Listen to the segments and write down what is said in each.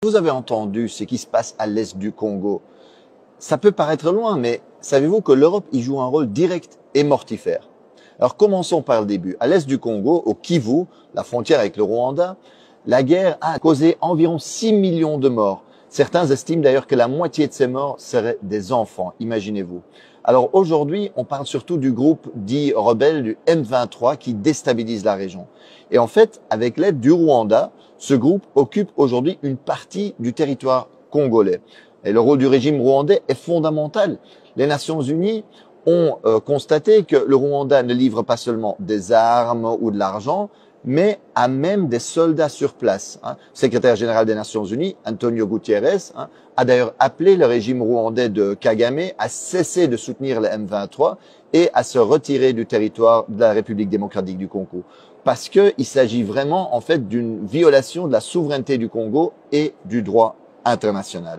Vous avez entendu ce qui se passe à l'est du Congo. Ça peut paraître loin, mais savez-vous que l'Europe y joue un rôle direct et mortifère? Alors commençons par le début. À l'est du Congo, au Kivu, la frontière avec le Rwanda, la guerre a causé environ 6 millions de morts. Certains estiment d'ailleurs que la moitié de ces morts seraient des enfants, imaginez-vous. Alors aujourd'hui, on parle surtout du groupe dit rebelle du M23 qui déstabilise la région. Et en fait, avec l'aide du Rwanda, ce groupe occupe aujourd'hui une partie du territoire congolais. Et le rôle du régime rwandais est fondamental. Les Nations Unies ont constaté que le Rwanda ne livre pas seulement des armes ou de l'argent, mais a même des soldats sur place. Le secrétaire général des Nations Unies, Antonio Guterres, a d'ailleurs appelé le régime rwandais de Kagame à cesser de soutenir le M23 et à se retirer du territoire de la République démocratique du Congo. Parce qu'il s'agit vraiment en fait d'une violation de la souveraineté du Congo et du droit international.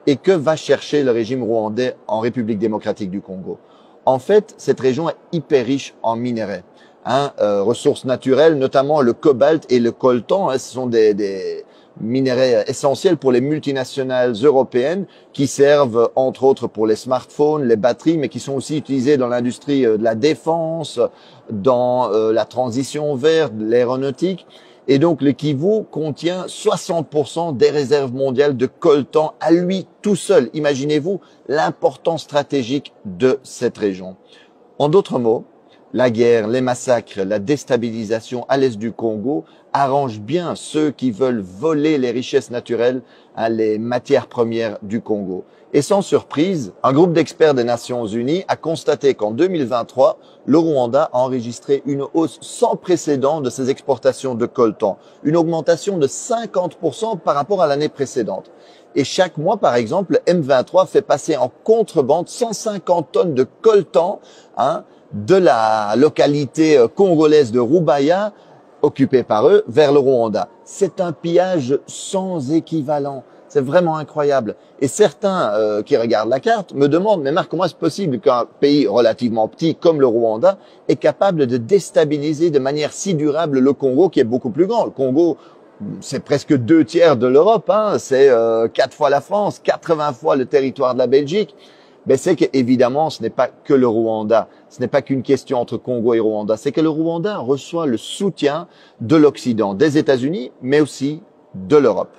Et que va chercher le régime rwandais en République démocratique du Congo? En fait, cette région est hyper riche en minerais, ressources naturelles, notamment le cobalt et le coltan. Ce sont des minerais essentiels pour les multinationales européennes qui servent entre autres pour les smartphones, les batteries, mais qui sont aussi utilisés dans l'industrie de la défense, dans la transition verte, l'aéronautique. Et donc le Kivu contient 60% des réserves mondiales de coltan à lui tout seul. Imaginez-vous l'importance stratégique de cette région. En d'autres mots, la guerre, les massacres, la déstabilisation à l'est du Congo arrangent bien ceux qui veulent voler les richesses naturelles, les matières premières du Congo. Et sans surprise, un groupe d'experts des Nations Unies a constaté qu'en 2023, le Rwanda a enregistré une hausse sans précédent de ses exportations de coltan, une augmentation de 50% par rapport à l'année précédente. Et chaque mois, par exemple, le M23 fait passer en contrebande 150 tonnes de coltan de la localité congolaise de Rubaya, occupée par eux, vers le Rwanda. C'est un pillage sans équivalent. C'est vraiment incroyable. Et certains qui regardent la carte me demandent, mais Marc, comment est-ce possible qu'un pays relativement petit comme le Rwanda est capable de déstabiliser de manière si durable le Congo qui est beaucoup plus grand? Le Congo, c'est presque 2/3 de l'Europe, c'est 4 fois la France, 80 fois le territoire de la Belgique. Mais c'est qu'évidemment, ce n'est pas que le Rwanda, ce n'est pas qu'une question entre Congo et Rwanda, c'est que le Rwanda reçoit le soutien de l'Occident, des États-Unis, mais aussi de l'Europe.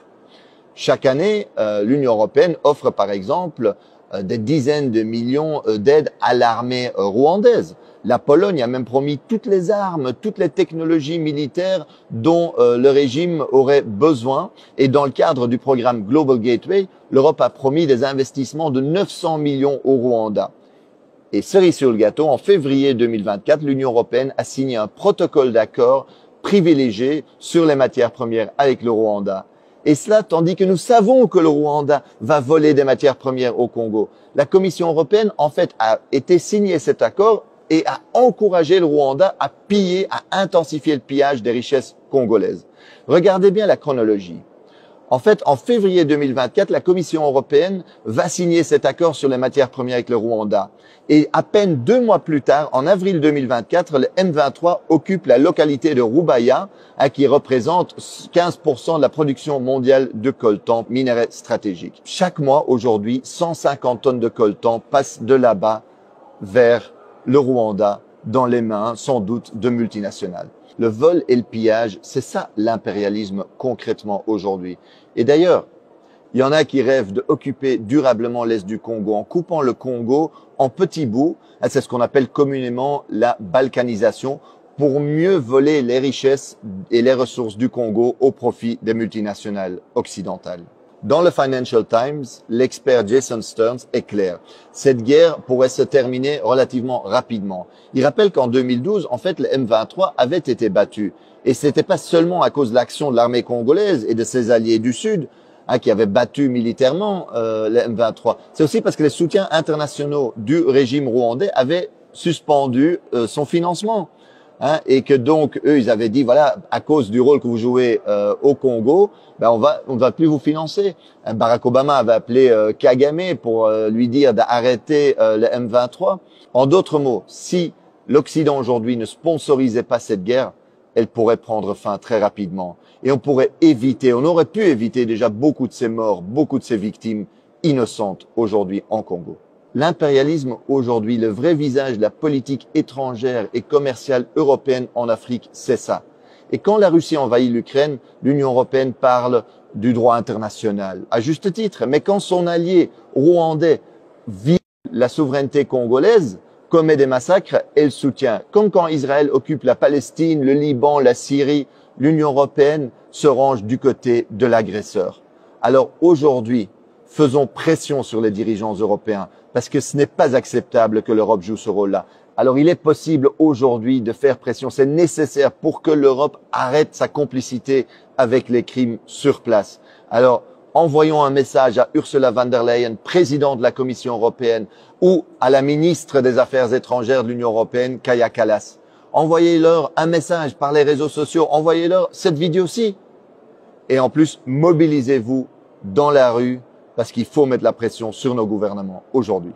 Chaque année, l'Union européenne offre par exemple des dizaines de millions d'aides à l'armée rwandaise. La Pologne a même promis toutes les armes, toutes les technologies militaires dont le régime aurait besoin. Et dans le cadre du programme Global Gateway, l'Europe a promis des investissements de 900 millions au Rwanda. Et cerise sur le gâteau, en février 2024, l'Union européenne a signé un protocole d'accord privilégié sur les matières premières avec le Rwanda. Et cela tandis que nous savons que le Rwanda va voler des matières premières au Congo. La Commission européenne, en fait, a été signé cet accord et a encouragé le Rwanda à piller, à intensifier le pillage des richesses congolaises. Regardez bien la chronologie. En fait, en février 2024, la Commission européenne va signer cet accord sur les matières premières avec le Rwanda. Et à peine 2 mois plus tard, en avril 2024, le M23 occupe la localité de Rubaya, qui représente 15% de la production mondiale de coltan, minerai stratégique. Chaque mois, aujourd'hui, 150 tonnes de coltan passent de là-bas vers le Rwanda, dans les mains, sans doute, de multinationales. Le vol et le pillage, c'est ça l'impérialisme concrètement aujourd'hui. Et d'ailleurs, il y en a qui rêvent d'occuper durablement l'est du Congo en coupant le Congo en petits bouts. C'est ce qu'on appelle communément la balkanisation pour mieux voler les richesses et les ressources du Congo au profit des multinationales occidentales. Dans le Financial Times, l'expert Jason Stearns est clair. Cette guerre pourrait se terminer relativement rapidement. Il rappelle qu'en 2012, en fait, le M23 avait été battu. Et ce n'était pas seulement à cause de l'action de l'armée congolaise et de ses alliés du Sud, qui avaient battu militairement le M23. C'est aussi parce que les soutiens internationaux du régime rwandais avaient suspendu son financement. Et que donc eux ils avaient dit voilà, à cause du rôle que vous jouez au Congo, on va plus vous financer. Barack Obama avait appelé Kagame pour lui dire d'arrêter le M23. En d'autres mots, si l'Occident aujourd'hui ne sponsorisait pas cette guerre, elle pourrait prendre fin très rapidement. Et on aurait pu éviter déjà beaucoup de ces morts, beaucoup de ces victimes innocentes aujourd'hui en Congo. L'impérialisme aujourd'hui, le vrai visage de la politique étrangère et commerciale européenne en Afrique, c'est ça. Et quand la Russie envahit l'Ukraine, l'Union européenne parle du droit international, à juste titre. Mais quand son allié rwandais vit la souveraineté congolaise, commet des massacres, elle soutient. Comme quand Israël occupe la Palestine, le Liban, la Syrie, l'Union européenne se range du côté de l'agresseur. Alors aujourd'hui, faisons pression sur les dirigeants européens, parce que ce n'est pas acceptable que l'Europe joue ce rôle-là. Alors il est possible aujourd'hui de faire pression, c'est nécessaire pour que l'Europe arrête sa complicité avec les crimes sur place. Alors envoyons un message à Ursula von der Leyen, présidente de la Commission européenne, ou à la ministre des Affaires étrangères de l'Union européenne, Kaja Kallas. Envoyez-leur un message par les réseaux sociaux, envoyez-leur cette vidéo-ci. Et en plus, mobilisez-vous dans la rue, parce qu'il faut mettre la pression sur nos gouvernements aujourd'hui.